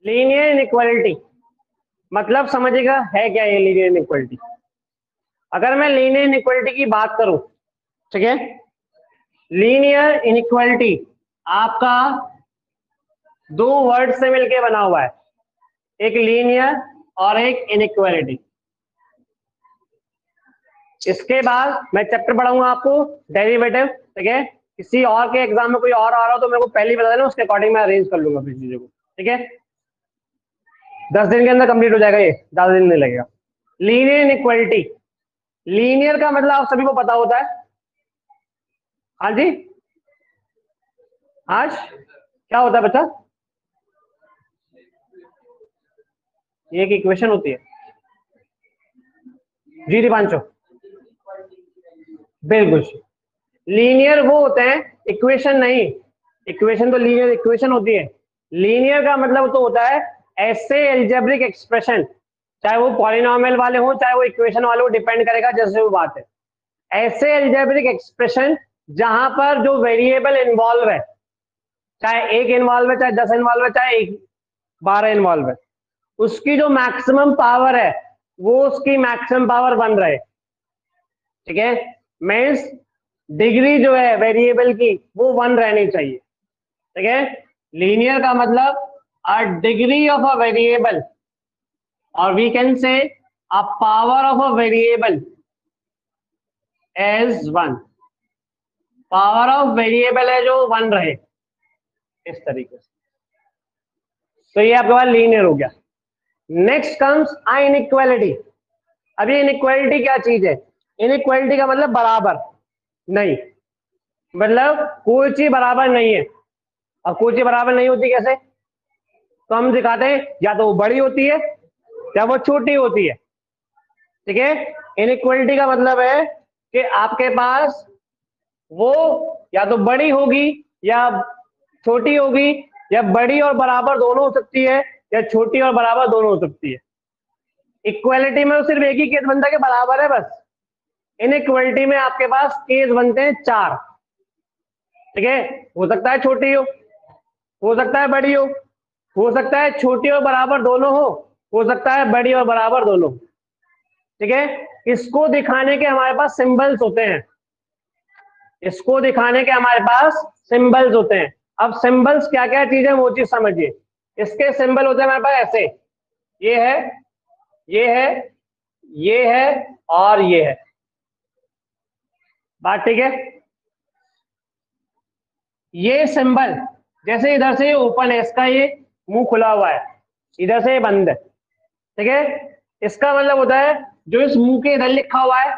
Linear inequality मतलब समझिएगा है क्या ये लीनियर इनइक्वालिटी। अगर मैं लीनियर इनइक्वालिटी की बात करूं, ठीक है, लीनियर इनइक्वालिटी आपका दो वर्ड से मिलके बना हुआ है, एक लीनियर और एक इनइक्वालिटी। इसके बाद मैं चैप्टर पढ़ाऊंगा आपको डेरिवेटिव, ठीक है। किसी और के एग्जाम में कोई और आ रहा हो तो मेरे को पहले ही बता देना, उसके अकॉर्डिंग मैं अरेंज कर लूंगा फिर चीजों को, ठीक है। 10 दिन के अंदर कंप्लीट हो जाएगा, ये ज्यादा दिन नहीं लगेगा। लीनियर इनइक्वालिटी, लीनियर का मतलब आप सभी को पता होता है। हाँ जी, आज क्या होता है बच्चा? ये एक इक्वेशन होती है। जी दीपांशु, बिल्कुल। लीनियर वो होते हैं, इक्वेशन नहीं। इक्वेशन तो लीनियर इक्वेशन होती है। लीनियर का मतलब तो होता है ऐसे एल्जेब्रिक एक्सप्रेशन, चाहे वो पॉलिनोमियल वाले हो चाहे वो इक्वेशन वाले हो, डिपेंड करेगा जैसे वो बात है। ऐसे एल्जेब्रिक एक्सप्रेशन जहां पर जो वेरिएबल इन्वॉल्व है, चाहे एक इन्वॉल्व है, चाहे 10 इन्वॉल्व है, चाहे 12 इन्वॉल्व है, उसकी जो मैक्सिमम पावर है वो उसकी मैक्सिमम पावर बन रहे, ठीक है। मीन्स डिग्री जो है वेरिएबल की वो 1 रहनी चाहिए, ठीक है। लीनियर का मतलब a degree of a variable, और we can say a power of a variable as 1। Power of variable है जो 1 रहे, इस तरीके से। तो ये आपके पास लीनियर हो गया। Next comes inequality. अब ये इनइक्वालिटी क्या चीज है? इनइक्वालिटी का मतलब बराबर नहीं, मतलब कोई चीज बराबर नहीं है। और कोई चीज बराबर नहीं होती कैसे? तो हम दिखाते हैं, या तो वो बड़ी होती है या वो छोटी होती है, ठीक है। इनइक्वालिटी का मतलब है कि आपके पास वो या तो बड़ी होगी या छोटी होगी, या बड़ी और बराबर दोनों हो सकती है, या छोटी और बराबर दोनों हो सकती है। इक्वालिटी में सिर्फ एक ही केस बनता है कि बराबर है बस। इनइक्वालिटी में आपके पास केस बनते हैं 4, ठीक है। हो सकता है छोटी हो सकता है बड़ी हो सकता है छोटी और बराबर दोनों हो सकता है बड़ी और बराबर दोनों, ठीक है। इसको दिखाने के हमारे पास सिंबल्स होते हैं, इसको दिखाने के हमारे पास सिंबल्स होते हैं। अब सिंबल्स क्या क्या चीज है वो चीज समझिए। इसके सिंबल होते हैं हमारे पास ऐसे, ये है, ये है, ये है और ये है। बात ठीक है? ये सिंबल जैसे इधर से ओपन है, इसका ये मुंह खुला हुआ है, इधर से ये बंद है, ठीक है। इसका मतलब होता है जो इस मुंह के इधर लिखा हुआ है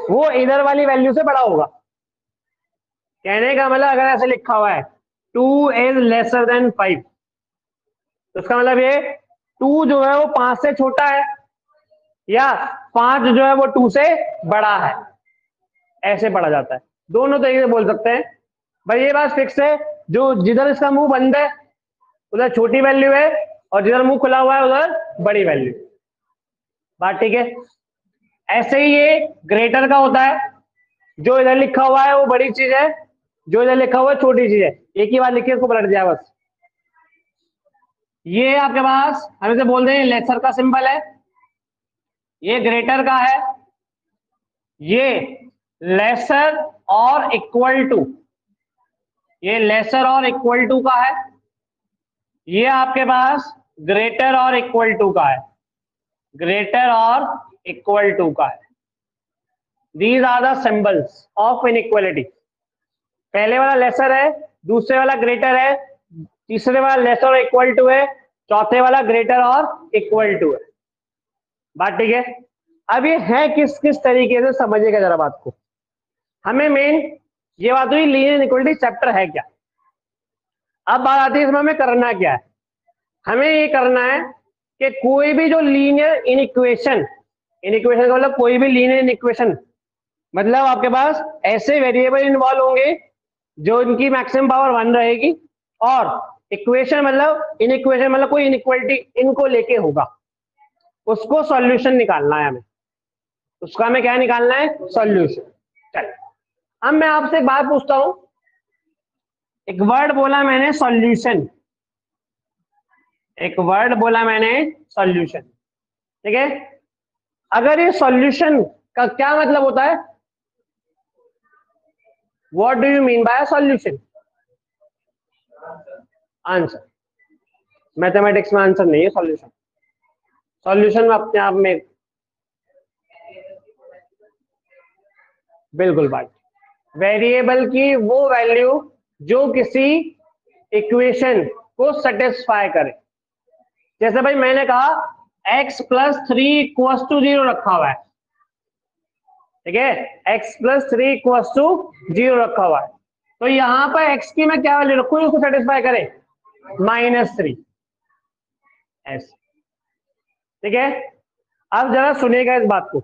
वो इधर वाली वैल्यू से बड़ा होगा। कहने का मतलब अगर ऐसे लिखा हुआ है 2 इज लेसर देन 5, तो इसका मतलब ये 2 जो है वो 5 से छोटा है, या 5 जो है वो 2 से बड़ा है। ऐसे पढ़ा जाता है, दोनों तरीके से बोल सकते हैं भाई। ये बात फिक्स है, जो जिधर इसका मुंह बंद है उधर छोटी वैल्यू है, और जिधर मुंह खुला हुआ है उधर बड़ी वैल्यू। बात ठीक है? ऐसे ही ये ग्रेटर का होता है, जो इधर लिखा हुआ है वो बड़ी चीज है, जो इधर लिखा हुआ है छोटी चीज है। एक ही बात लिखिए, इसको पलट दिया बस। ये आपके पास हम इसे बोल दें लेसर का सिंबल है, ये ग्रेटर का है, ये लेसर और इक्वल टू, ये लेसर और इक्वल टू का है, ये आपके पास ग्रेटर और इक्वल टू का है, ग्रेटर और इक्वल टू का है। These are the symbols of inequality. पहले वाला लेसर है, दूसरे वाला ग्रेटर है, तीसरे वाला लेसर और इक्वल टू है, चौथे वाला ग्रेटर और इक्वल टू है। बात ठीक है? अब ये है किस किस तरीके से, समझिएगा जरा बात को। हमें मेन ये बात हुई लीनियर इनइक्वालिटी चैप्टर है क्या। अब बात आती है इसमें हमें करना क्या है। हमें ये करना है कि कोई भी जो लीनियर इनइक्वेशन, इनइक्वेशन का मतलब कोई भी लीनियर इनइक्वेशन, मतलब आपके पास ऐसे वेरिएबल इन्वॉल्व होंगे जो इनकी मैक्सिमम पावर 1 रहेगी, और इक्वेशन मतलब इनइक्वेशन मतलब कोई इनइक्वालिटी इनको लेके होगा, उसको सॉल्यूशन निकालना है हमें। उसका हमें क्या निकालना है? सॉल्यूशन। चल, अब मैं आपसे एक बात पूछता हूं, एक वर्ड बोला मैंने सॉल्यूशन, एक वर्ड बोला मैंने, सॉल्यूशन। ठीक है, अगर ये सॉल्यूशन का क्या मतलब होता है, what do you mean by solution? Answer. Mathematics में आंसर नहीं है सॉल्यूशन। सॉल्यूशन में अपने आप में, बिल्कुल बात, वेरिएबल की वो वैल्यू जो किसी इक्वेशन को सेटिस्फाई करे। जैसे भाई मैंने कहा x+3 = 0 रखा हुआ है, ठीक है, x+3 = 0 रखा हुआ है, तो यहां पर x की मैं क्या वैल्यू रखूं उसको सेटिस्फाई करे? -3, ऐसे। ठीक है, अब जरा सुनिएगा इस बात को,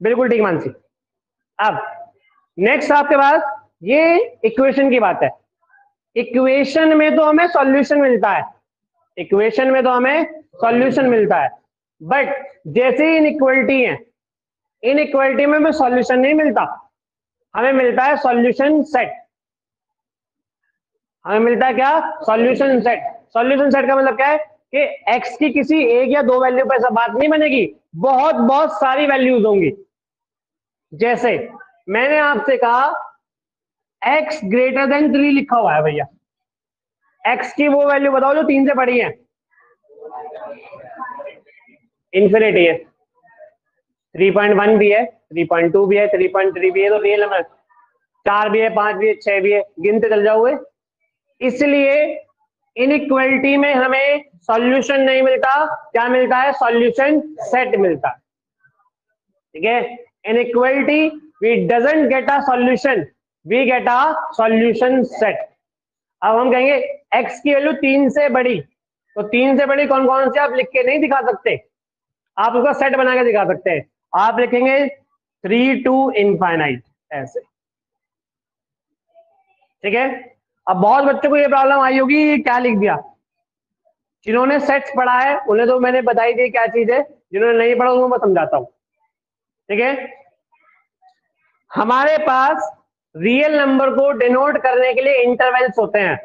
बिल्कुल ठीक मानसी। अब नेक्स्ट आपके पास ये इक्वेशन की बात है। इक्वेशन में तो हमें सॉल्यूशन मिलता है, इक्वेशन में तो हमें सॉल्यूशन मिलता है, बट जैसे ही इनइक्वालिटी है, इनइक्वालिटी में हमें सॉल्यूशन नहीं मिलता, हमें मिलता है सॉल्यूशन सेट। हमें मिलता है क्या? Solution set. सॉल्यूशन सेट का मतलब क्या है कि x की किसी एक या दो वैल्यू पर ऐसा बात नहीं बनेगी, बहुत बहुत सारी वैल्यूज होंगी। जैसे मैंने आपसे कहा x > 3 लिखा हुआ है भैया, x की वो वैल्यू बताओ जो 3 से बड़ी है। इन्फिनिटी है, 3.1 भी है, 3.2 भी है, 3.3 भी है, तो रियल नंबर 4 भी है, 5 भी है, 6 भी है, गिनते चल जाओगे। इसलिए इनइक्वालिटी में हमें सॉल्यूशन नहीं मिलता, क्या मिलता है? सॉल्यूशन सेट मिलता है। ठीक है, inequality we doesn't get a solution, we get a solution set. अब हम कहेंगे x की वैल्यू 3 से बड़ी, तो 3 से बड़ी कौन कौन से आप लिख के नहीं दिखा सकते, आप उसका सेट बना के दिखा सकते हैं। आप लिखेंगे 3 to infinite, ऐसे। ठीक है, अब बहुत बच्चों को ये प्रॉब्लम आई होगी, क्या लिख दिया। जिन्होंने सेट्स पढ़ा है उन्हें तो मैंने बताई दी क्या चीज है, जिन्होंने नहीं पढ़ा उनको मैं समझाता हूं। ठीक है, हमारे पास रियल नंबर को डिनोट करने के लिए इंटरवल्स होते हैं।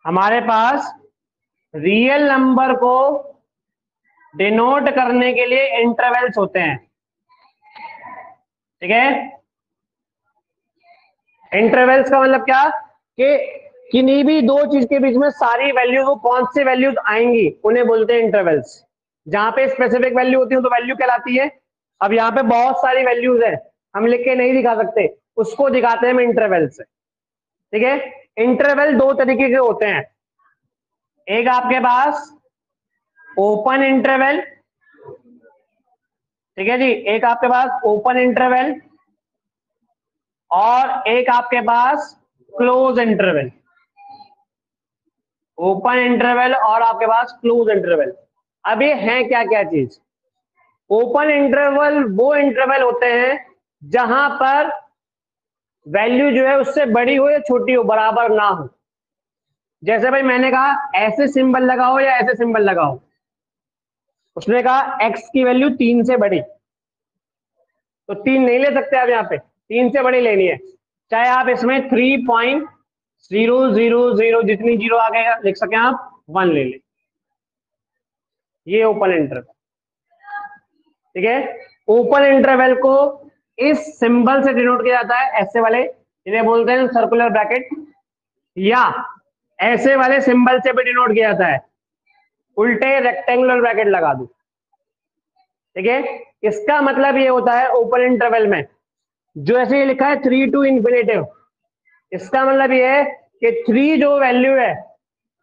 हमारे पास रियल नंबर को डिनोट करने के लिए इंटरवल्स होते हैं। ठीक है, इंटरवल्स का मतलब क्या कि किन्हीं भी दो चीज के बीच में सारी वैल्यू, वो कौन सी वैल्यूज आएंगी उन्हें बोलते हैं इंटरवल्स। जहां पे स्पेसिफिक वैल्यू होती है तो वैल्यू कहलाती है। अब यहाँ पे बहुत सारी वैल्यूज है, हम लिख के नहीं दिखा सकते, उसको दिखाते हैं हम इंटरवल से। ठीक है, इंटरवल दो तरीके के होते हैं, एक आपके पास ओपन इंटरवल, ठीक है जी, एक आपके पास ओपन इंटरवल और एक आपके पास क्लोज इंटरवल। ओपन इंटरवल और आपके पास क्लोज इंटरवल। अब ये है क्या क्या चीज? ओपन इंटरवल वो इंटरवल होते हैं जहां पर वैल्यू जो है उससे बड़ी हो या छोटी हो, बराबर ना हो। जैसे भाई मैंने कहा ऐसे सिंबल लगाओ या ऐसे सिंबल लगाओ, उसने कहा x की वैल्यू 3 से बड़ी, तो 3 नहीं ले सकते आप, यहाँ पे 3 से बड़ी लेनी है, चाहे आप इसमें 3.000 जितनी जीरो आ गएगा लिख सके आप 1 ले लें। ये ओपन इंटरवल। ठीक है, ओपन इंटरवल को इस सिंबल से डिनोट किया जाता है, ऐसे वाले, इन्हें बोलते हैं सर्कुलर ब्रैकेट, या ऐसे वाले सिंबल से भी डिनोट किया जाता है, उल्टे रेक्टेंगुलर ब्रैकेट लगा दो। ठीक है, इसका मतलब ये होता है ओपन इंटरवल में, जो ऐसे ये लिखा है 3 to infinity, इसका मतलब ये है कि 3 जो वैल्यू है,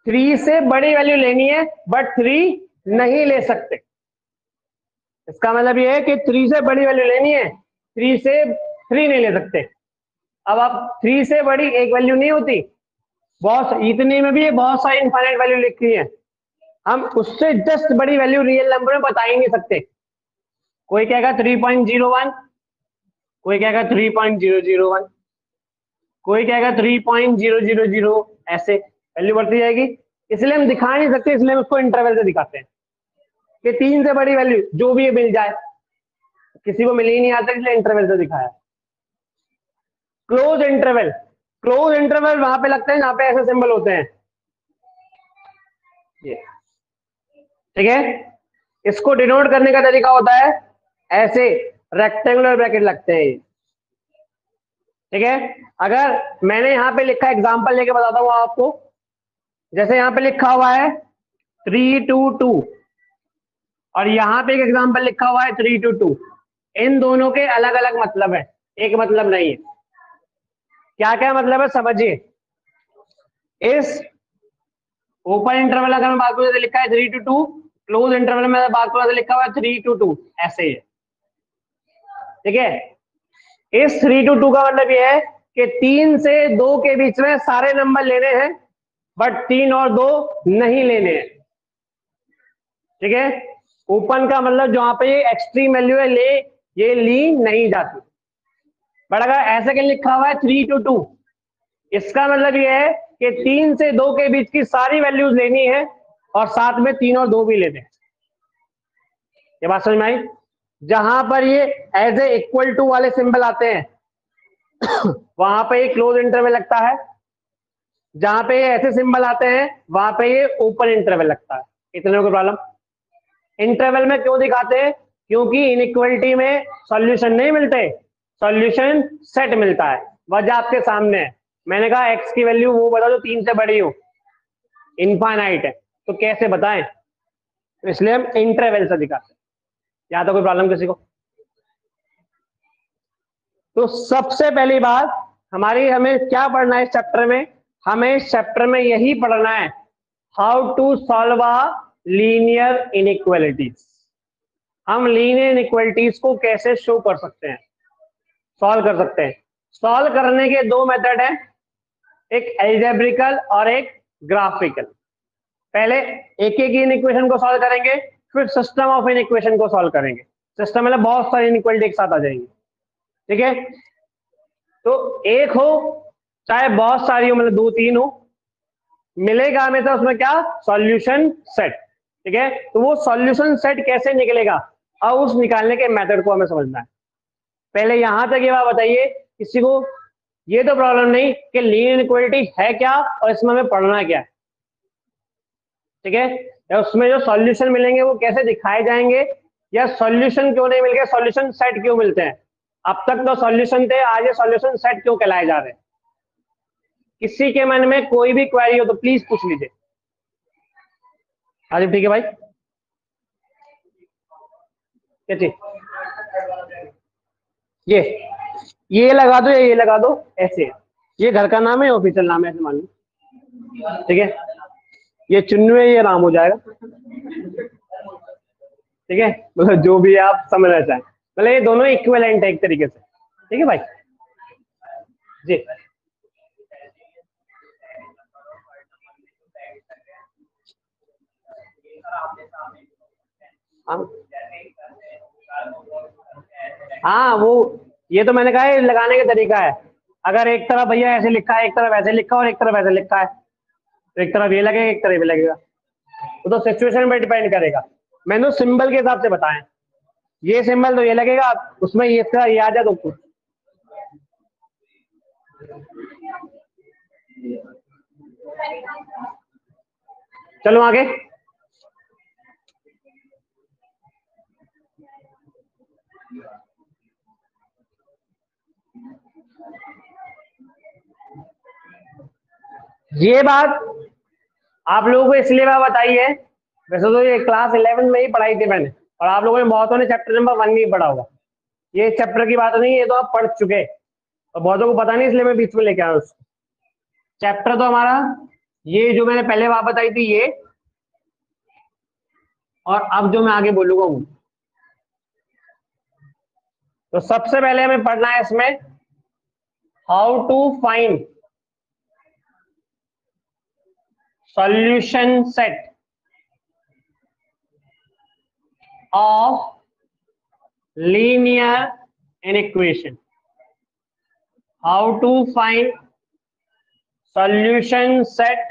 3 से बड़ी वैल्यू लेनी है बट 3 नहीं ले सकते। इसका मतलब ये है कि 3 से बड़ी वैल्यू लेनी है, 3 से 3 नहीं ले सकते। अब आप 3 से बड़ी एक वैल्यू नहीं होती, बहुत इतनी में भी बहुत सारी इनफाइनाइट वैल्यू लिखी है, हम उससे जस्ट बड़ी वैल्यू रियल नंबर में बता ही नहीं सकते। कोई कहेगा 3.01, कोई कहेगा 3.001, कोई कहेगा 3.000, ऐसे वैल्यू बढ़ती जाएगी। इसलिए हम दिखा नहीं सकते, इसलिए हम उसको इंटरवल से दिखाते हैं कि 3 से बड़ी वैल्यू जो भी मिल जाए, किसी को मिल ही नहीं आता इसलिए इंटरवल से दिखाया। क्लोज इंटरवल, क्लोज इंटरवल वहां पे लगते हैं जहां पे ऐसे सिंबल होते हैं, ये ठीक है। इसको डिनोट करने का तरीका होता है ऐसे, रेक्टेंगुलर ब्रैकेट लगते हैं ये, ठीक है। अगर मैंने यहाँ पे लिखा, एग्जांपल लेके बताता हूँ आपको, जैसे यहाँ पे लिखा हुआ है 322 और यहाँ पे एक एग्जांपल लिखा हुआ है 322, इन दोनों के अलग अलग मतलब है, एक मतलब नहीं है। क्या क्या मतलब है समझिए। इस ओपन इंटरवल अगर मैं बात करूँ तो लिखा है 322, क्लोज इंटरवल में बात करूँ तो लिखा हुआ है 322, ऐसे ही है, ठीक है। इस 322 का मतलब ये है कि 3 से 2 के बीच में सारे नंबर लेने हैं, बट 3 और 2 नहीं लेने हैं, ठीक है। ओपन का मतलब जहां पे ये एक्सट्रीम वैल्यू है, ले ये ली नहीं जाती। बट अगर ऐसे के लिखा हुआ है 322, इसका मतलब ये है कि 3 से 2 के बीच की सारी वैल्यूज लेनी है और साथ में 3 और 2 भी लेने हैं। ये बात समझ में आई। जहां पर ये एज ए इक्वल टू वाले सिंबल आते हैं वहां पे ये क्लोज इंटरवल लगता है, जहां पे ये ऐसे सिंबल आते हैं वहां पे ये ओपन इंटरवल लगता है। इतने को प्रॉब्लम। इंटरवल में क्यों दिखाते हैं? क्योंकि इनइक्वलिटी में सॉल्यूशन नहीं मिलते, सॉल्यूशन सेट मिलता है। वजह आपके सामने है, मैंने कहा एक्स की वैल्यू वो बताओ जो 3 से बड़ी हो, इनफाइनाइट है, तो कैसे बताएं? तो इसलिए हम इंटरवल से दिखाते हैं। या तो कोई प्रॉब्लम किसी को? तो सबसे पहली बात हमारी, हमें क्या पढ़ना है इस चैप्टर में? हमें इस चैप्टर में यही पढ़ना है, how to solve a linear inequalities. हम लीनियर इनइक्वालिटीज को कैसे शो कर सकते हैं, सॉल्व कर सकते हैं। सॉल्व करने के दो मेथड हैं, एक एल्जेब्रिकल और एक ग्राफिकल। पहले एक एक इनइक्वेशन को सॉल्व करेंगे, फिर सिस्टम ऑफ इनइक्वेशन को सॉल्व करेंगे। सिस्टम मतलब बहुत सारी इनइक्वालिटी एक साथ आ जाएंगी, ठीक है। तो एक हो चाहे बहुत सारी हो, मतलब 2 3 हो, मिलेगा हमेशा उसमें क्या? सॉल्यूशन सेट, ठीक है। तो वो सॉल्यूशन सेट कैसे निकलेगा, अब उस निकालने के मेथड को हमें समझना है। पहले यहां तक ये बात बताइए किसी को, ये तो प्रॉब्लम नहीं कि लीनियर इक्वालिटी है क्या और इसमें हमें पढ़ना क्या है, ठीक है। या उसमें जो सॉल्यूशन मिलेंगे वो कैसे दिखाए जाएंगे, या सॉल्यूशन क्यों नहीं मिल गया, सॉल्यूशन सेट क्यों मिलते हैं। अब तक तो सॉल्यूशन थे, आज ये सॉल्यूशन सेट क्यों कहलाए जा रहे हैं। किसी के मन में कोई भी क्वेरी हो तो प्लीज पूछ लीजिए। हाँ जी ठीक है भाई, क्या चीज? ये लगा दो या ये लगा दो, ऐसे। ये घर का नाम है, ऑफिशियल नाम है, ऐसे मान लो, ठीक है। ये चुन्नू है, ये राम हो जाएगा, ठीक है। मतलब जो भी आप समझना चाहें, मतलब ये दोनों इक्विवेलेंट है एक तरीके से, ठीक है भाई जी। हाँ हाँ, वो ये तो मैंने कहा है लगाने का तरीका है। अगर एक तरफ भैया ऐसे लिखा है, एक तरफ ऐसे लिखा है और एक तरफ ऐसे लिखा है, तो एक तरफ ये लगेगा एक तरफ ये लगेगा, तो सिचुएशन पे डिपेंड करेगा। मैंने सिंबल के हिसाब से बताया, ये सिंबल तो ये लगेगा, उसमें ये इसका ये आ जाए तो कुछ। चलो आगे। ये बात आप लोगों को इसलिए मैं बताई है, वैसे तो ये क्लास 11 में ही पढ़ाई थी मैंने, और आप लोगों ने बहुतों ने चैप्टर नंबर 1 नहीं पढ़ा होगा। ये चैप्टर की बात नहीं है, ये तो आप पढ़ चुके, और बहुतों को पता नहीं, इसलिए मैं बीच में लेके आया उसको। चैप्टर तो हमारा ये जो मैंने पहले बात बताई थी ये, और अब जो मैं आगे बोलूंगा वो। तो सबसे पहले हमें पढ़ना है इसमें how to find solution set of linear inequation. How to find solution set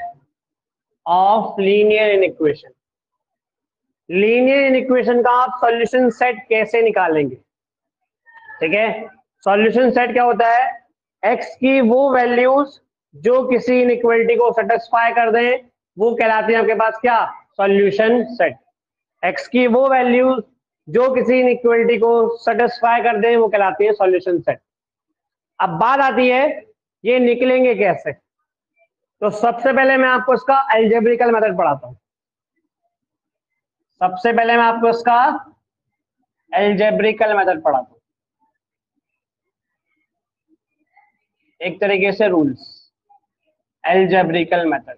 of linear inequation. Linear inequation का आप सॉल्यूशन सेट कैसे निकालेंगे, ठीक है। सॉल्यूशन सेट क्या होता है? एक्स की वो वैल्यूज जो किसी इनइक्वालिटी को सेटिस्फाई कर दें वो कहलाती है आपके पास क्या, सॉल्यूशन सेट। एक्स की वो वैल्यू जो किसी इनइक्वालिटी को सेटिस्फाई कर दे वो कहलाती है सॉल्यूशन सेट। अब बात आती है ये निकलेंगे कैसे। तो सबसे पहले मैं आपको इसका अलजेब्रिकल मेथड पढ़ाता हूं। सबसे पहले मैं आपको इसका अलजेब्रिकल मेथड पढ़ाता हूं, एक तरीके से रूल्स, अलजेब्रिकल मेथड।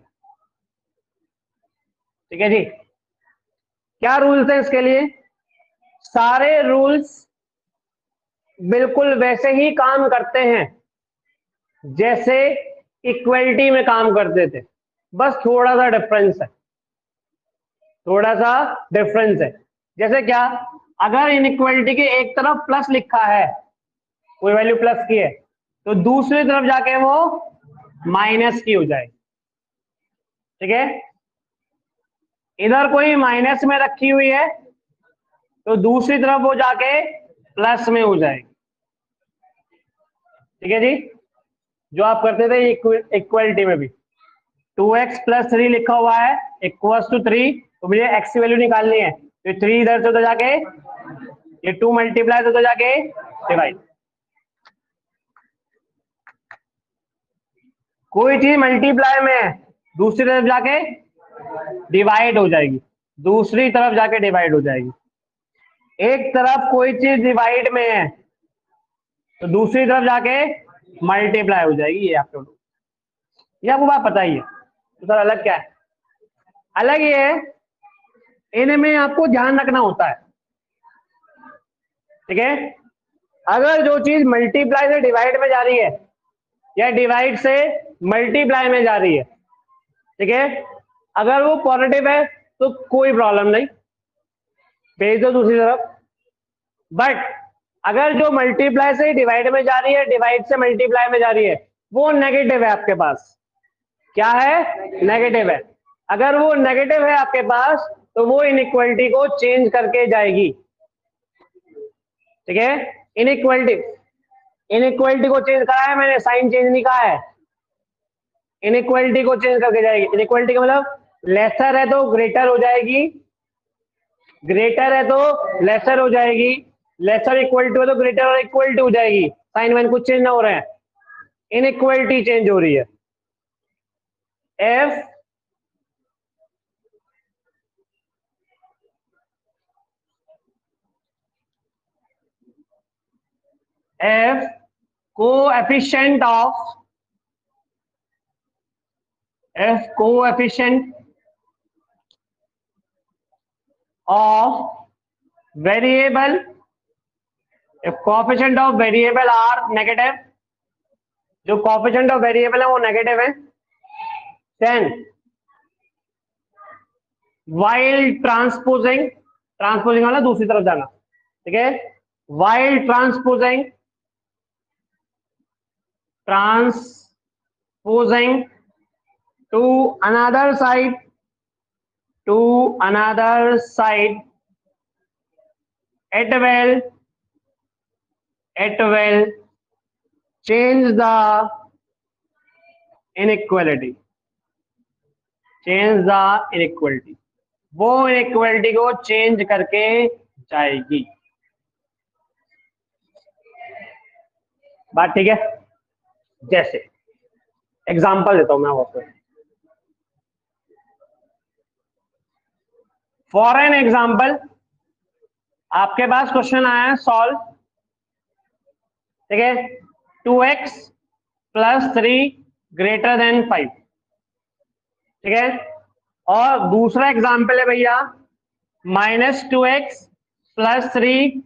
ठीक है जी। क्या रूल्स हैं इसके लिए? सारे रूल्स बिल्कुल वैसे ही काम करते हैं जैसे इक्वलिटी में काम करते थे, बस थोड़ा सा डिफरेंस है, थोड़ा सा डिफरेंस है। जैसे क्या, अगर इनइक्वालिटी के एक तरफ प्लस लिखा है, कोई वैल्यू प्लस की है, तो दूसरी तरफ जाके वो माइनस की हो जाएगी। ठीक है, इधर कोई माइनस में रखी हुई है तो दूसरी तरफ वो जाके प्लस में हो जाएगी। ठीक है जी, जो आप करते थे इक्वलिटी में भी 2x + 3 लिखा हुआ है इक्वल्स टू 3, तो मुझे x की वैल्यू निकालनी है, तो 3 इधर से तो जाके ये 2 मल्टीप्लाई तो जाके डिवाइड। कोई चीज मल्टीप्लाई में है दूसरी तरफ जाके डिवाइड हो जाएगी, दूसरी तरफ जाके डिवाइड हो जाएगी। एक तरफ कोई चीज डिवाइड में है तो दूसरी तरफ जाके मल्टीप्लाई हो जाएगी। ये आपको बात पता ही है। तो सर अलग क्या है? अलग ये है, इनमें आपको ध्यान रखना होता है। ठीक है, अगर जो चीज मल्टीप्लाई से डिवाइड में जा रही है या डिवाइड से मल्टीप्लाई में जा रही है, ठीक है, अगर वो पॉजिटिव है तो कोई प्रॉब्लम नहीं, भेज दो दूसरी तरफ। बट अगर जो मल्टीप्लाई से डिवाइड में जा रही है, डिवाइड से मल्टीप्लाई में जा रही है, वो नेगेटिव है आपके पास, क्या है, नेगेटिव है। अगर वो नेगेटिव है आपके पास तो वो इनइक्वालिटी को चेंज करके जाएगी। ठीक है, इनइक्वालिटी को चेंज करा है मैंने, साइन चेंज नहीं कहा है। इनइक्वालिटी को चेंज करके जाएगी। इनइक्वालिटी का मतलब लेसर है तो ग्रेटर हो जाएगी, ग्रेटर है तो लेसर हो जाएगी, लेसर इक्वल टू है तो ग्रेटर और इक्वल टू हो जाएगी। साइन वाइन कुछ चेंज ना हो रहे हैं, इनइक्वालिटी चेंज हो रही है। F F coefficient of variable, if coefficient of variable are negative, जो coefficient of variable है वो नेगेटिव है, then while transposing वाला दूसरी तरफ जाना, ठीक है, while transposing to another side, it will change the inequality, वो इनइक्वालिटी को चेंज करके जाएगी। बात ठीक है? जैसे एग्जांपल देता हूं मैं आपको, फॉर एन एग्जांपल आपके पास क्वेश्चन आया है सॉल्व, ठीक है, 2x + 3 > 5, ठीक है, और दूसरा एग्जांपल है भैया -2x + 3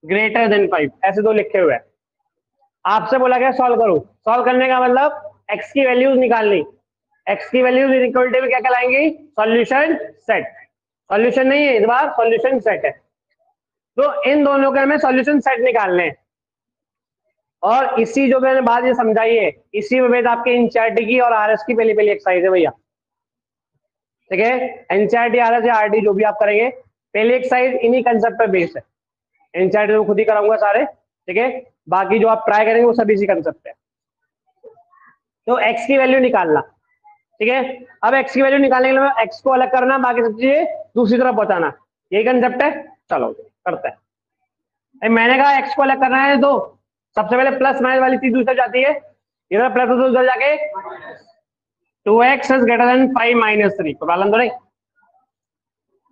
> 5, ऐसे दो लिखे हुए हैं। आपसे बोला गया सॉल्व करो, सॉल्व करने का मतलब x की वैल्यूज निकालनी, x की वैल्यूज इनइक्वालिटी में क्या कहलाएंगी, सॉल्यूशन सेट। सॉल्यूशन नहीं है इस बार, सॉल्यूशन सेट है। तो इन दोनों के हमें सॉल्यूशन सेट निकालने हैं, और इसी जो मैंने बात ये समझाई है इसी में बेस आपके एनसीईआरटी की और आरएस की पहली एक्सरसाइज है भैया। ठीक है, एनसीईआरटी, आरएस या आरडी जो भी आप करेंगे, पहली एक्सरसाइज इन्हीं कंसेप्ट पे बेस्ड है। एनसीईआरटी तो खुद ही कराऊंगा सारे, ठीक है, बाकी जो आप ट्राई करेंगे वो सब इसी कंसेप्ट है। तो x की वैल्यू निकालना, ठीक है। अब x की वैल्यू निकालने के लिए x को अलग करना, बाकी सब चीजें दूसरी तरफ पहुंचाना, यही कंसेप्ट है। चलो करते हैं। मैंने कहा x को अलग करना है, तो सबसे पहले प्लस माइनस वाली चीज दूसरी तरफ जाती है, इधर प्लस तो उधर जाके 2x is greater than 5 minus 3, problem तो नहीं।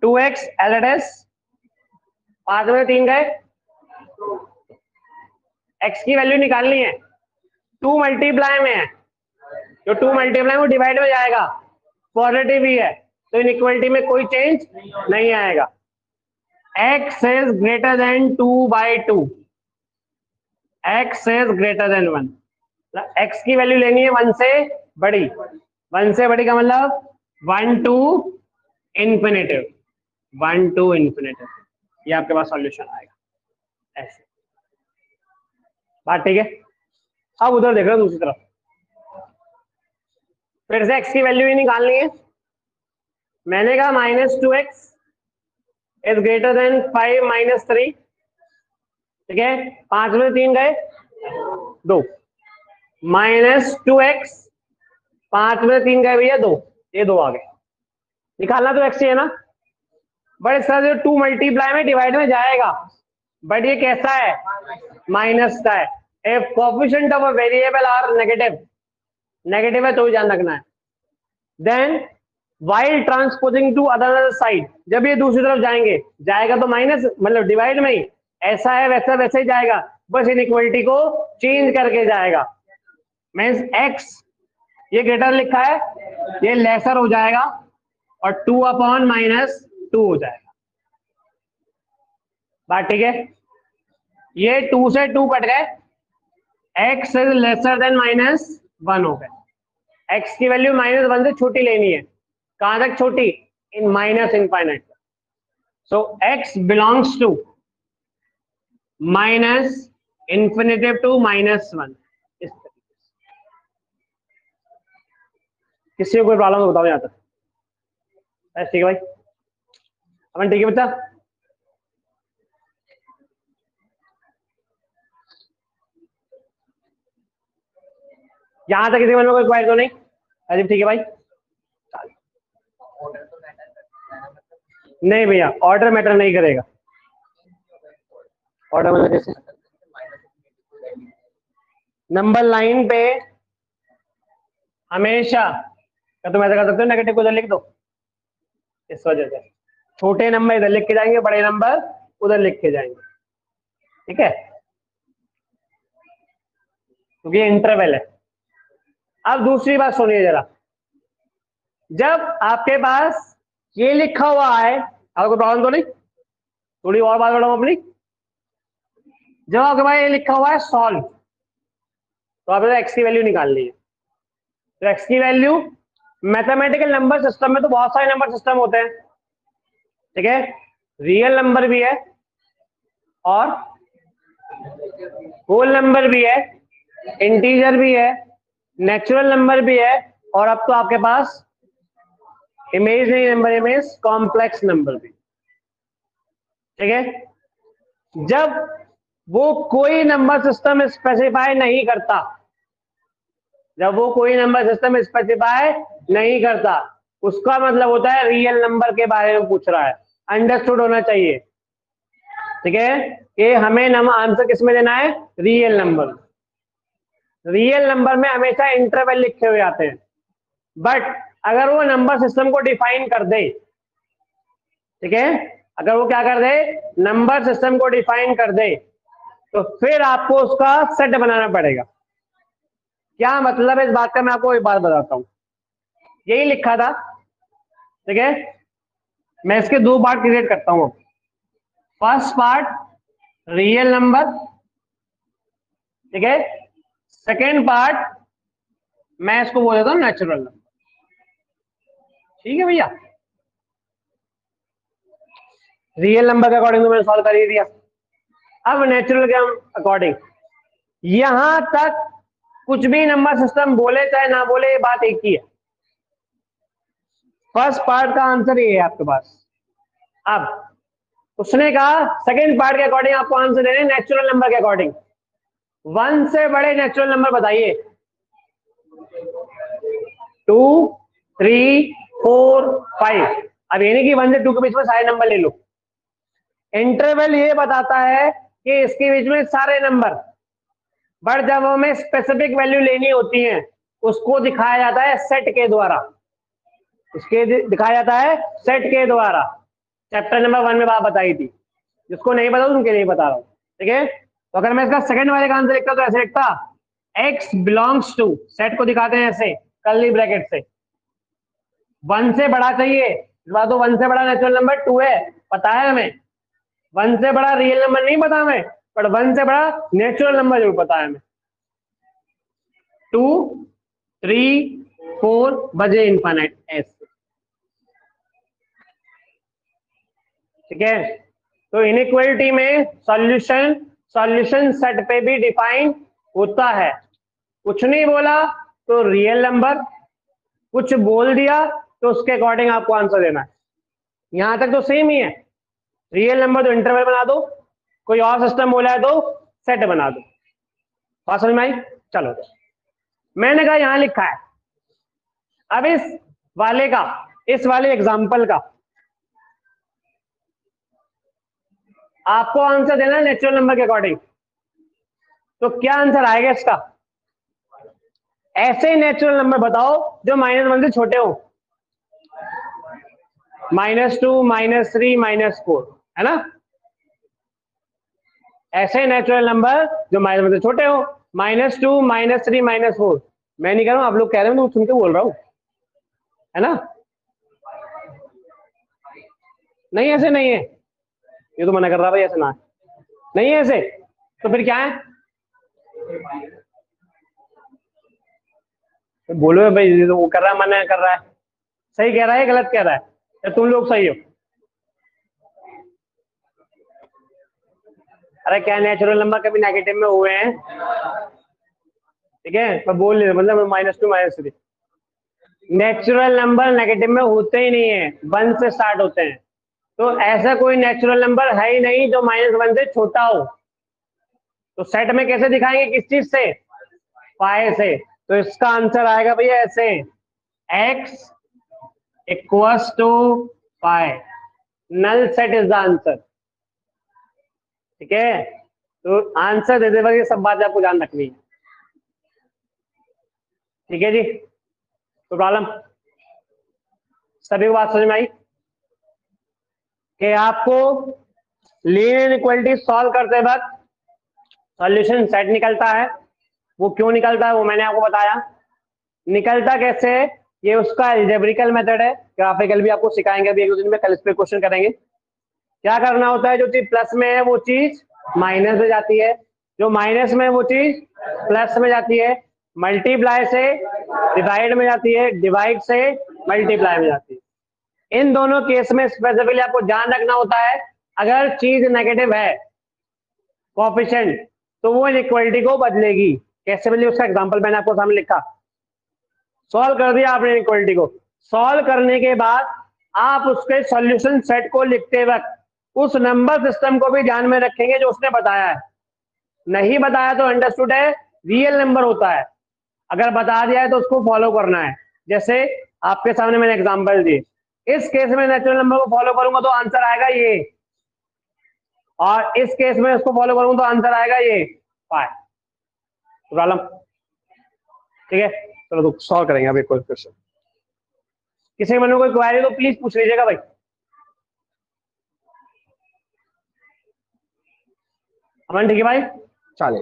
2x एज इट इज, 5 में 3 गए, x की वैल्यू निकालनी है, 2 मल्टीप्लाई में है, जो 2 मल्टीप्लाई वो डिवाइड में जाएगा, पॉजिटिव ही है, तो इनइक्वालिटी में कोई चेंज नहीं आएगा। x is greater than 2/2, x is greater than 1, x की वैल्यू लेनी है 1 से बड़ी, 1 से बड़ी का मतलब 1 to इन्फिनिटिव, 1 to इन्फिनिटिव, ये आपके पास सॉल्यूशन आएगा ऐसे। बात ठीक है। अब उधर देख रहे हो दूसरी तरफ, फिर से x की वैल्यू ही निकालनी है। मैंने कहा -2x is greater than 5 minus 3, ठीक है, 5 में 3 गए 2, -2x, 5 में 3 गए भैया 2, ये 2 आ गए, निकालना तो x ही है ना, बट इसका जो 2 मल्टीप्लाई में डिवाइड में जाएगा, बट ये कैसा है, माइनस का है। If coefficient of a variable are negative, negative है तो ही ध्यान रखना है। Then while transposing to other side, जब ये दूसरी तरफ जाएंगे, जाएगा तो माइनस मतलब डिवाइड में ही, ऐसा है वैसा वैसे ही जाएगा, बस इनइक्वालिटी को चेंज करके जाएगा। मींस x ये ग्रेटर लिखा है, ये लेसर हो जाएगा और 2/-2 हो जाएगा। बात ठीक है। ये 2 से 2 कट गए, x इज लेसर देन -1 हो गए। x की वैल्यू -1 से छोटी लेनी है, कहां तक छोटी, in minus infinite. So x belongs to -infinity to -1, इस तरीके से। किसी को कोई प्रॉब्लम हो बताओ यहां तक, ठीक है भाई, अपन ठीक है बच्चा। यहां तक किसी मन में कोई क्वेरी तो नहीं, अजीब ठीक है भाई। नहीं भैया, ऑर्डर मैटर नहीं करेगा। ऑर्डर मतलब जैसे नंबर लाइन पे हमेशा, क्या तुम ऐसा कर सकते हो, नेगेटिव को उधर लिख दो, इस वजह से छोटे नंबर इधर लिख के जाएंगे, बड़े नंबर उधर लिख के जाएंगे, ठीक है, क्योंकि ये इंटरवल है। अब दूसरी बात सुनिए जरा, जब आपके पास ये लिखा हुआ है, आपको प्रॉब्लम तो नहीं, थोड़ी और बात बढ़ाऊं अपनी, जब आपके पास ये लिखा हुआ है सॉल्व, तो आपको एक्स की वैल्यू निकालनी है। तो एक्स की वैल्यू मैथमेटिकल नंबर सिस्टम में तो बहुत सारे नंबर सिस्टम होते हैं, ठीक है, रियल नंबर भी है और होल नंबर भी है, इंटीजर भी है, नेचुरल नंबर भी है, और अब तो आपके पास imaginary number, image complex number भी, ठीक है। जब वो कोई नंबर सिस्टम स्पेसिफाई नहीं करता, जब वो कोई नंबर सिस्टम स्पेसिफाई नहीं करता, उसका मतलब होता है रियल नंबर के बारे में पूछ रहा है, अंडरस्टूड होना चाहिए, ठीक है, कि हमें आंसर किस में देना है, रियल नंबर। रियल नंबर में हमेशा इंटरवल लिखे हुए आते हैं, बट अगर वो नंबर सिस्टम को डिफाइन कर दे, ठीक है, अगर वो क्या कर दे, नंबर सिस्टम को डिफाइन कर दे, तो फिर आपको उसका सेट बनाना पड़ेगा। क्या मतलब है इस बात का, मैं आपको एक बात बताता हूं, यही लिखा था, ठीक है, मैं इसके 2 पार्ट क्रिएट करता हूं। फर्स्ट पार्ट रियल नंबर, ठीक है, सेकेंड पार्ट मैं इसको बोल देता हूं नेचुरल नंबर, ठीक है भैया। रियल नंबर के अकॉर्डिंग तो मैंने सॉल्व कर ही दिया, अब नेचुरल के अकॉर्डिंग, यहां तक कुछ भी नंबर सिस्टम बोले चाहे ना बोले, ये बात एक ही है। फर्स्ट पार्ट का आंसर ये है आपके पास। अब उसने कहा सेकंड पार्ट के अकॉर्डिंग आपको आंसर देने नेचुरल नंबर के अकॉर्डिंग। 1 से बड़े नेचुरल नंबर बताइए, 2, 3 4 5। अब ये नहीं कि 1 से 2 के बीच में सारे नंबर ले लो। इंटरवल ये बताता है कि इसके बीच में सारे नंबर, बट जब हमें स्पेसिफिक वैल्यू लेनी होती है उसको दिखाया जाता है सेट के द्वारा। इसके दिखाया जाता है सेट के द्वारा। चैप्टर नंबर 1 में बात बताई थी, जिसको नहीं पता उनके नहीं बता रहा हूं, ठीक है। तो अगर मैं इसका सेकंड वाले का आंसर लिखता तो ऐसे लिखता, x बिलोंग्स टू, सेट को दिखाते हैं ऐसे कर्ली ब्रैकेट से, 1 से बड़ा चाहिए। इस बार तो 1 से बड़ा नेचुरल नंबर 2 है, पता है हमें। 1 से बड़ा रियल नंबर नहीं पता हमें, बट 1 से बड़ा नेचुरल नंबर जरूर पता है हमें। 2 3 4 बजे इनफाइनाइट एस, ठीक है। तो इनइक्वालिटी में सॉल्यूशन सेट पे भी डिफाइन होता है। कुछ नहीं बोला तो रियल नंबर, कुछ बोल दिया तो उसके अकॉर्डिंग आपको आंसर देना है। यहां तक तो सेम ही है। रियल नंबर तो इंटरवल बना दो, कोई और सिस्टम बोला है तो सेट बना दो। बात समझ में आई? चलो, मैंने कहा यहां लिखा है। अब इस वाले एग्जाम्पल का आपको आंसर देना है नेचुरल नंबर के अकॉर्डिंग। तो क्या आंसर आएगा इसका? ऐसे नेचुरल नंबर बताओ जो -1 से छोटे हो, -2 -3 -4, है ना। ऐसे नेचुरल नंबर जो -1 से छोटे हो, -2 -3 -4। मैं नहीं कह रहा हूं, आप लोग कह रहे हो तो सुन के बोल रहा हूं, है ना। नहीं ऐसे नहीं है, ये तो मना कर रहा भाई, ऐसे ना नहीं है ऐसे। तो फिर क्या है? तो बोलो भाई, ये तो वो कर रहा है, मना कर रहा है, सही कह रहा है गलत कह रहा है, या तुम लोग सही हो? अरे क्या नेचुरल नंबर कभी नेगेटिव में हुए हैं? ठीक है, पर बोल ले मतलब -2 -3। नेचुरल नंबर नेगेटिव में होते ही नहीं है, 1 से स्टार्ट होते हैं। तो ऐसा कोई नेचुरल नंबर है ही नहीं जो -1 से छोटा हो। तो सेट में कैसे दिखाएंगे, किस चीज से? पाए से। तो इसका आंसर आएगा भैया ऐसे, x equals to pi. Null set is the answer, ठीक है। तो आंसर देते वक्त ये सब बातें आपको ध्यान रखनी है, ठीक है जी। तो प्रॉब्लम सभी को बात समझ में आई कि आपको लीनियर इनइक्वालिटी सॉल्व करते वक्त सॉल्यूशन सेट निकलता है। वो क्यों निकलता है वो मैंने आपको बताया। निकलता कैसे है, ये उसका एल्जेब्रिकल मेथड है, ग्राफिकल भी आपको सिखाएंगे अभी 1-2 दिन में, कल इस पे क्वेश्चन करेंगे। क्या करना होता है, जो चीज प्लस में है वो चीज माइनस में जाती है, जो माइनस में है वो चीज प्लस में जाती है, मल्टीप्लाई से डिवाइड में जाती है, डिवाइड से मल्टीप्लाई में जाती है। इन दोनों केस में स्पेसिफिकली आपको ध्यान रखना होता है, अगर चीज नेगेटिव है कोएफिशिएंट तो वो इनइक्वालिटी को बदलेगी। कैसे बदलेगी उसका एग्जांपल मैंने आपको सामने लिखा। सॉल्व कर दिया आपने इनइक्वालिटी को, सॉल्व करने के बाद आप उसके सॉल्यूशन सेट को लिखते वक्त उस नंबर सिस्टम को भी ध्यान में रखेंगे जो उसने बताया है। नहीं बताया तो अंडरस्टूड है रियल नंबर होता है, अगर बता दिया है तो उसको फॉलो करना है। जैसे आपके सामने मैंने एग्जांपल दिए, इस केस में नेचुरल नंबर को फॉलो करूंगा तो आंसर आएगा ये, और इस केस में उसको फॉलो करूंगा तो आंसर आएगा ये 5। प्रॉब्लम ठीक है। चलो तो सॉल्व करेंगे अभी कोई क्वेश्चन। किसी के मन में कोई क्वेरी तो प्लीज पूछ लीजिएगा भाई। अमन ठीक है भाई, चलिए।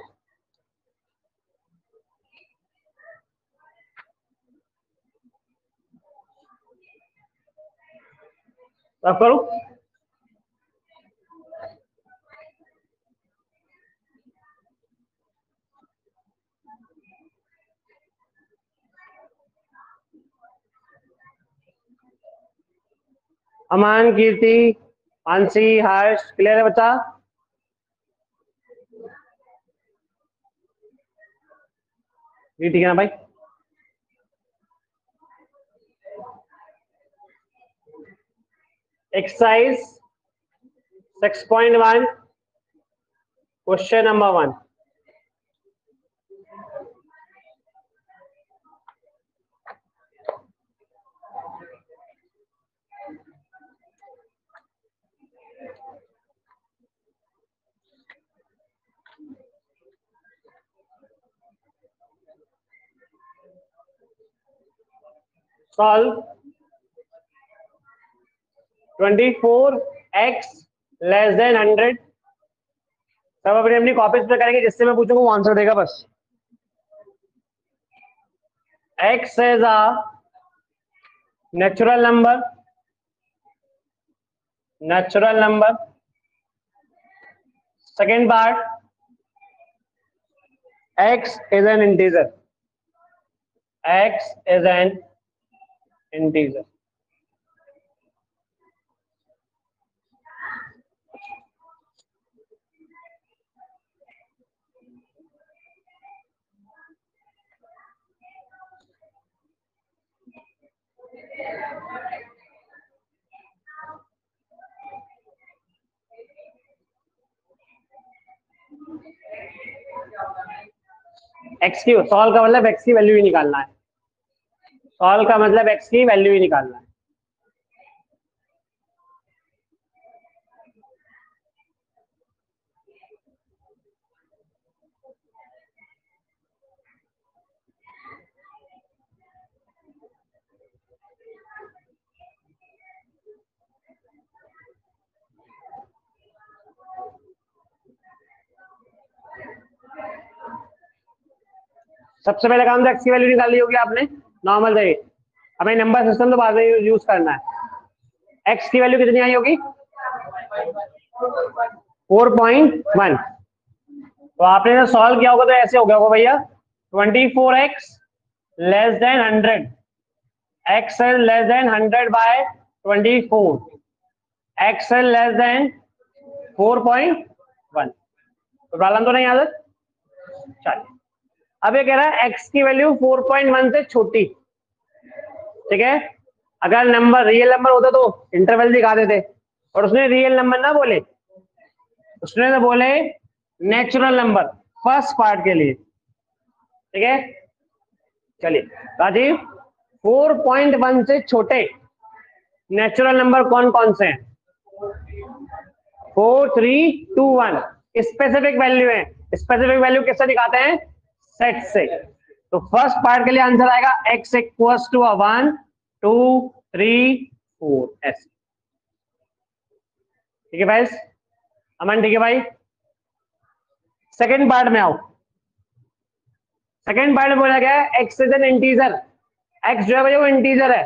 अब करूं? अमान, कीर्ति, आंसी, हर्ष, क्लियर है बच्चा? ये ठीक है ना भाई? Exercise 6.1 question number 1। Solve 24x less than 100। सब अपनी अपनी कॉपीज पे करेंगे, जिससे मैं पूछूंगा वो आंसर देगा बस। x is a natural number, natural number. Second part, x is an integer, x is an integer. x की सॉल्व का मतलब x की वैल्यू ही निकालना है, सॉल्व का मतलब x की वैल्यू ही निकालना है। सबसे पहले काम तो x की वैल्यू निकाली होगी आपने, नॉर्मल से। हमें नंबर सिस्टम तो बाद में यूज करना है। x की वैल्यू कितनी आई होगी? 4.1। तो आपने जब सॉल्व किया होगा तो ऐसे हो गया होगा भैया, 24x less than 100, x is less than 100 by 24, x is less than 4.1। तो प्रॉब्लम तो नहीं आता। चलिए, अब ये कह रहा है x की वैल्यू 4.1 से छोटी, ठीक है। अगर नंबर रियल नंबर होता तो इंटरवल दिखा देते, और उसने रियल नंबर ना बोले, उसने तो बोले नेचुरल नंबर फर्स्ट पार्ट के लिए, ठीक है। चलिए राजीव, 4.1 से छोटे नेचुरल नंबर कौन कौन से हैं? 4, 3, 2, 1 स्पेसिफिक वैल्यू है। स्पेसिफिक वैल्यू किससे दिखाते हैं? सेट से। तो फर्स्ट पार्ट के लिए आंसर आएगा x इक्वल्स टू 1, 2, 3, 4 ऐसे, ठीक है भाई अमन, ठीक है भाई। सेकेंड पार्ट में आओ। सेकेंड पार्ट में बोला गया है x is an integer. x जो है भैया वो इंटीजर है।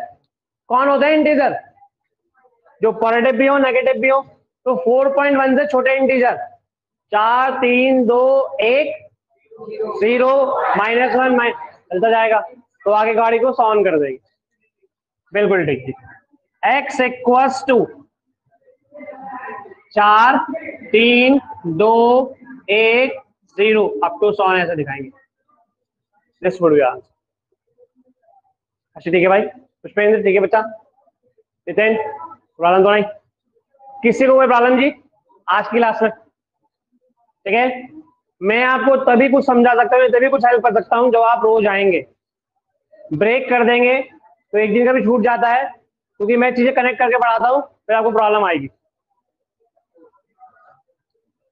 कौन होता है इंटीजर? जो पॉजिटिव भी हो नेगेटिव भी हो। तो 4.1 से छोटे इंटीजर 4, 3, 2, 1, 0, -1 चलता जाएगा, तो आगे गाड़ी को ऑन कर देगी। बिल्कुल ठीक है। x equals to 4, 3, 2, 1, 0 up to 100 ऐसे दिखाएंगे। This would be answer. अच्छा ठीक है भाई, पुष्पेंद्र ठीक है बच्चा, नितिन प्रॉब्लम तो नहीं, किसी को कोई प्रॉब्लम जी आज की क्लास में? ठीक है, मैं आपको तभी कुछ समझा सकता हूँ, तभी कुछ हेल्प कर सकता हूँ जब आप रोज आएंगे। ब्रेक कर देंगे तो एक दिन का भी छूट जाता है, क्योंकि मैं चीजें कनेक्ट करके पढ़ाता हूँ, फिर आपको प्रॉब्लम आएगी।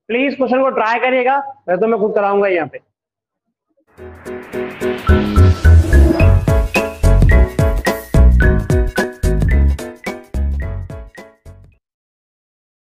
प्लीज क्वेश्चन को ट्राई करिएगा, वैसे तो मैं खुद कराऊंगा यहाँ पे।